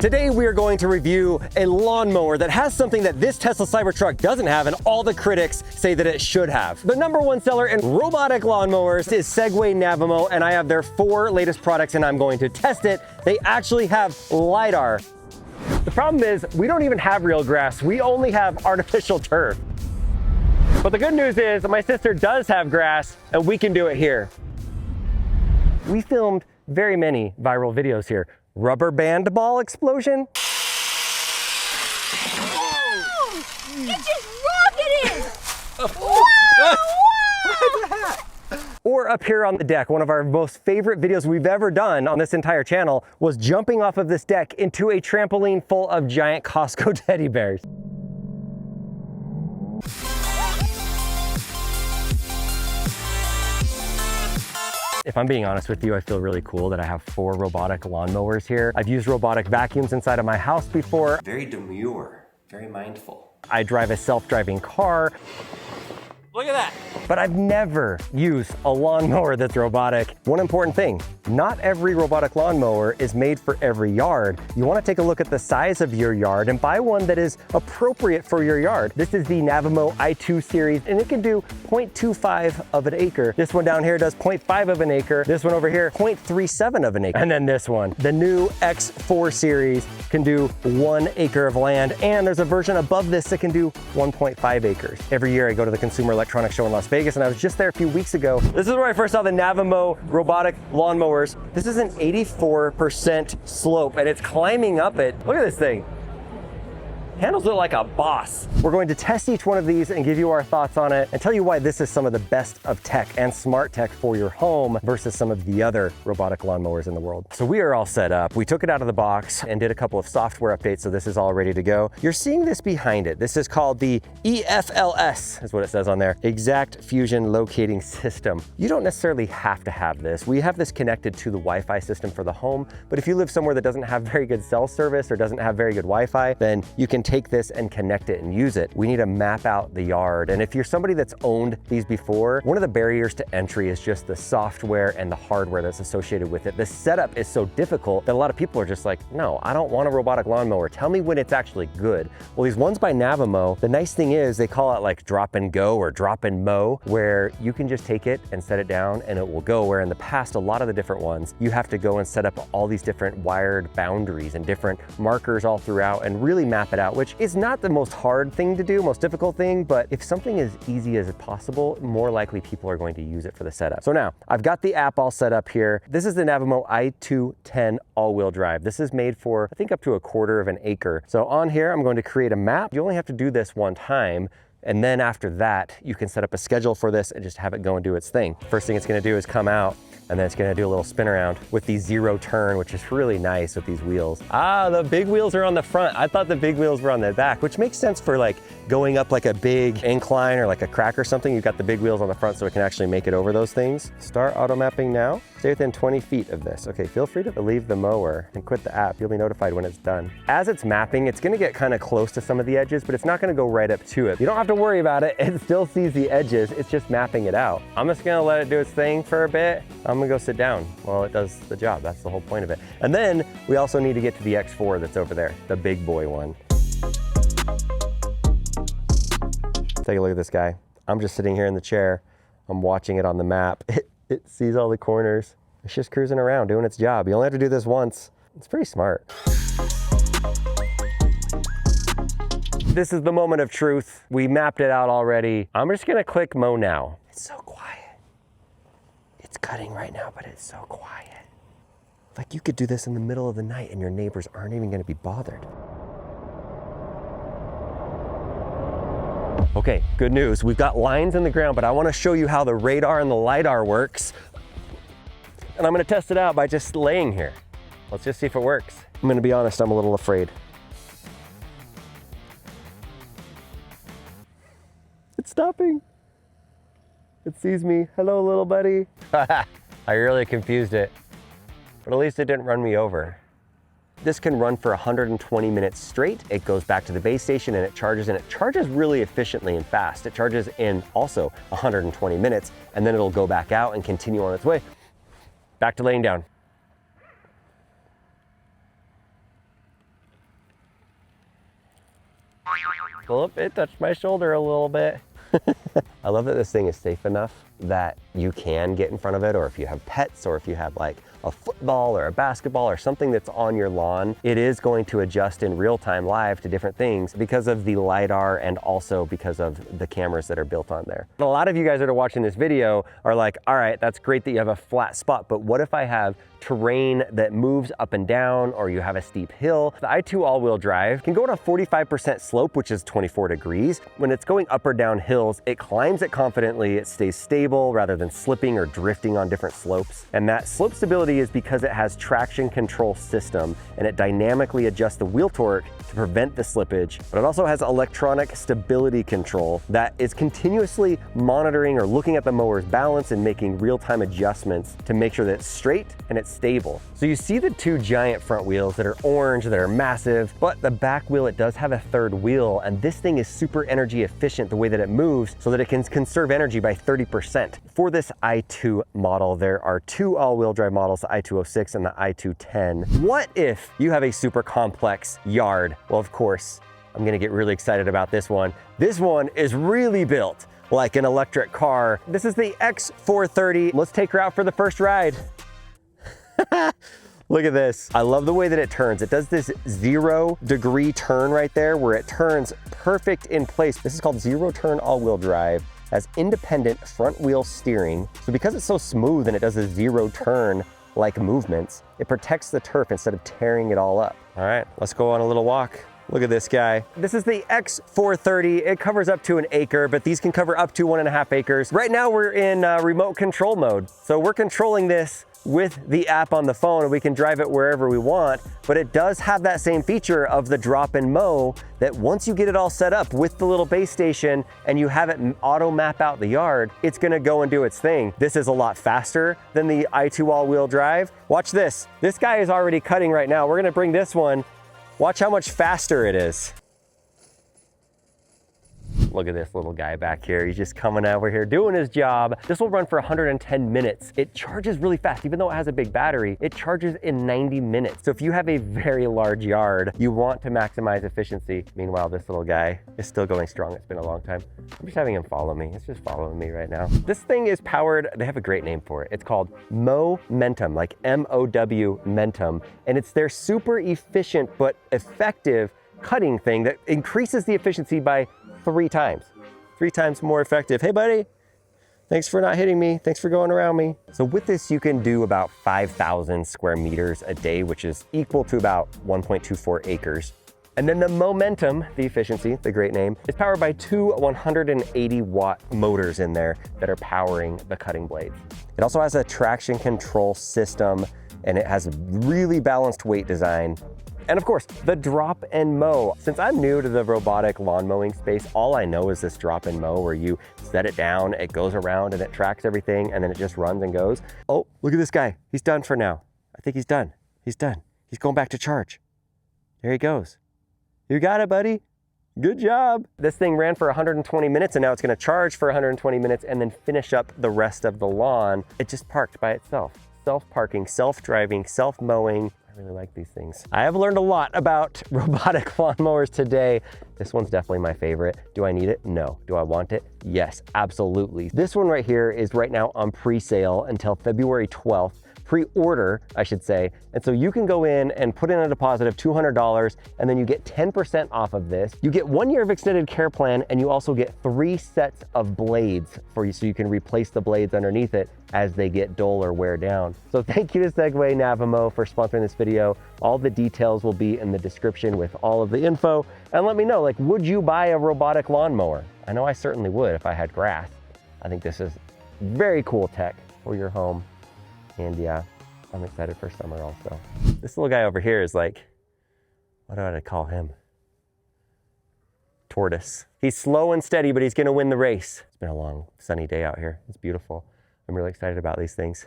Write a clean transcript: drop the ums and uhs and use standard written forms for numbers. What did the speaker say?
Today we are going to review a lawnmower that has something that this Tesla Cybertruck doesn't have and all the critics say that it should have. The #1 seller in robotic lawnmowers is Segway Navimow, and I have their 4 latest products and I'm going to test it. They actually have LiDAR. The problem is we don't even have real grass. We only have artificial turf. But the good news is my sister does have grass and we can do it here. We filmed very many viral videos here. Rubber band ball explosion. Oh, it just rocketed! Whoa! Or up here on the deck, one of our most favorite videos we've ever done on this entire channel was jumping off of this deck into a trampoline full of giant Costco teddy bears. If I'm being honest with you, I feel really cool that I have 4 robotic lawnmowers here. I've used robotic vacuums inside of my house before. Very demure, very mindful. I drive a self-driving car. Look at that. But I've never used a lawnmower that's robotic. One important thing, not every robotic lawnmower is made for every yard. You want to take a look at the size of your yard and buy one that is appropriate for your yard. This is the Navimow i2 series, and it can do 0.25 of an acre. This one down here does 0.5 of an acre. This one over here, 0.37 of an acre. And then this one, the new X4 series, can do 1 acre of land, and there's a version above this that can do 1.5 acres. Every year I go to the Consumer Electronics Show in Las Vegas, and I was just there a few weeks ago. This is where I first saw the Navimow robotic lawnmowers. This is an 84% slope, and it's climbing up it. Look at this thing. Handles it like a boss. We're going to test each one of these and give you our thoughts on it and tell you why this is some of the best of tech and smart tech for your home versus some of the other robotic lawnmowers in the world. So we are all set up. We took it out of the box and did a couple of software updates, so this is all ready to go. You're seeing this behind it. This is called the EFLS, is what it says on there. Exact Fusion Locating System. You don't necessarily have to have this. We have this connected to the Wi-Fi system for the home, but if you live somewhere that doesn't have very good cell service or doesn't have very good Wi-Fi, then you can take this and connect it and use it. We need to map out the yard. And if you're somebody that's owned these before, one of the barriers to entry is just the software and the hardware that's associated with it. The setup is so difficult that a lot of people are just like, no, I don't want a robotic lawnmower. Tell me when it's actually good. Well, these ones by Navimow, the nice thing is they call it like drop and go or drop and mow, where you can just take it and set it down and it will go, where in the past, a lot of the different ones, you have to go and set up all these different wired boundaries and different markers all throughout and really map it out, which is not the most hard thing to do, most difficult thing, but if something is easy as possible, more likely people are going to use it for the setup. So now, I've got the app all set up here. This is the Navimow i210 all-wheel drive. This is made for, I think, up to 1/4 of an acre. So on here, I'm going to create a map. You only have to do this one time, and then after that, you can set up a schedule for this and just have it go and do its thing. First thing it's gonna do is come out, and then it's gonna do a little spin around with the 0 turn, which is really nice with these wheels. Ah, the big wheels are on the front. I thought the big wheels were on the back, which makes sense for like going up like a big incline or like a crack or something. You've got the big wheels on the front so it can actually make it over those things. Start auto mapping now. Stay within 20 feet of this. Okay, feel free to leave the mower and quit the app. You'll be notified when it's done. As it's mapping, it's gonna get kind of close to some of the edges, but it's not gonna go right up to it. You don't have to worry about it. It still sees the edges. It's just mapping it out. I'm just gonna let it do its thing for a bit. I'm gonna go sit down while it does the job. That's the whole point of it. And then we also need to get to the X4 that's over there, the big boy one. Take a look at this guy. I'm just sitting here in the chair. I'm watching it on the map. It sees all the corners. It's just cruising around doing its job. You only have to do this once. It's pretty smart. This is the moment of truth. We mapped it out already. I'm just gonna click mow now. It's so quiet. It's cutting right now, but it's so quiet. Like you could do this in the middle of the night and your neighbors aren't even gonna be bothered. Okay, good news. We've got lines in the ground, but I wanna show you how the radar and the LiDAR works. And I'm gonna test it out by just laying here. Let's just see if it works. I'm gonna be honest, I'm a little afraid. It's stopping. It sees me. Hello, little buddy. I really confused it, but at least it didn't run me over. This can run for 120 minutes straight. It goes back to the base station and it charges really efficiently and fast. It charges in also 120 minutes, and then it'll go back out and continue on its way. Back to laying down. Oh, it touched my shoulder a little bit. I love that this thing is safe enough that you can get in front of it, or if you have pets, or if you have like a football or a basketball or something that's on your lawn, it is going to adjust in real time live to different things because of the LiDAR and also because of the cameras that are built on there. A lot of you guys that are watching this video are like, all right, that's great that you have a flat spot, but what if I have terrain that moves up and down, or you have a steep hill? The i2 all-wheel drive can go on a 45% slope, which is 24 degrees. When it's going up or down hills, it climbs it confidently, it stays stable rather than slipping or drifting on different slopes. And that slope stability is because it has traction control system, and it dynamically adjusts the wheel torque to prevent the slippage, but it also has electronic stability control that is continuously monitoring or looking at the mower's balance and making real-time adjustments to make sure that it's straight and it's stable. So you see the two giant front wheels that are orange, that are massive, but the back wheel, it does have a third wheel, and this thing is super energy efficient the way that it moves so that it can conserve energy by 30%. For this i2 model, there are two all-wheel drive models, the i206 and the i210. What if you have a super complex yard? Well, of course, I'm gonna get really excited about this one. This one is really built like an electric car. This is the X430. Let's take her out for the first ride. Look at this. I love the way that it turns. It does this 0-degree turn right there where it turns perfect in place. This is called zero turn all-wheel drive. Has independent front wheel steering. So because it's so smooth and it does a 0 turn like movements, it protects the turf instead of tearing it all up. All right, let's go on a little walk. Look at this guy. This is the X430. It covers up to an acre, but these can cover up to 1.5 acres. Right now we're in remote control mode. So we're controlling this with the app on the phone, and we can drive it wherever we want, but it does have that same feature of the drop and mow that once you get it all set up with the little base station and you have it auto map out the yard, it's gonna go and do its thing. This is a lot faster than the i2 all-wheel drive. Watch this. This guy is already cutting right now. We're gonna bring this one. Watch how much faster it is. Look at this little guy back here. He's just coming over here doing his job. This will run for 110 minutes. It charges really fast. Even though it has a big battery, it charges in 90 minutes. So if you have a very large yard, you want to maximize efficiency. Meanwhile, this little guy is still going strong. It's been a long time. I'm just having him follow me. It's just following me right now. This thing is powered, they have a great name for it. It's called Momentum, like M-O-W Mentum. And it's their super efficient but effective cutting thing that increases the efficiency by 3 times. 3 times more effective. Hey buddy, thanks for not hitting me. Thanks for going around me. So with this, you can do about 5,000 square meters a day, which is equal to about 1.24 acres. And then the Momentum, the efficiency, the great name, is powered by 2 180-watt motors in there that are powering the cutting blades. It also has a traction control system, and it has a really balanced weight design. And of course, the drop and mow. Since I'm new to the robotic lawn mowing space, all I know is this drop and mow where you set it down, it goes around and it tracks everything, and then it just runs and goes. Oh, look at this guy. He's done for now. I think he's done. He's done. He's going back to charge. There he goes. You got it, buddy. Good job. This thing ran for 120 minutes and now it's gonna charge for 120 minutes and then finish up the rest of the lawn. It just parked by itself. Self-parking, self-driving, self-mowing. I really like these things. I have learned a lot about robotic lawnmowers today. This one's definitely my favorite. Do I need it? No. Do I want it? Yes, absolutely. This one right here is right now on pre-sale until February 12th. Pre-order, I should say. And so you can go in and put in a deposit of $200 and then you get 10% off of this. You get 1 year of extended care plan and you also get 3 sets of blades for you so you can replace the blades underneath it as they get dull or wear down. So thank you to Segway Navimow for sponsoring this video. All the details will be in the description with all of the info. And let me know, like, would you buy a robotic lawnmower? I know I certainly would if I had grass. I think this is very cool tech for your home. And yeah, I'm excited for summer also. This little guy over here is like, what do I call him? Tortoise. He's slow and steady, but he's gonna win the race. It's been a long sunny day out here. It's beautiful. I'm really excited about these things.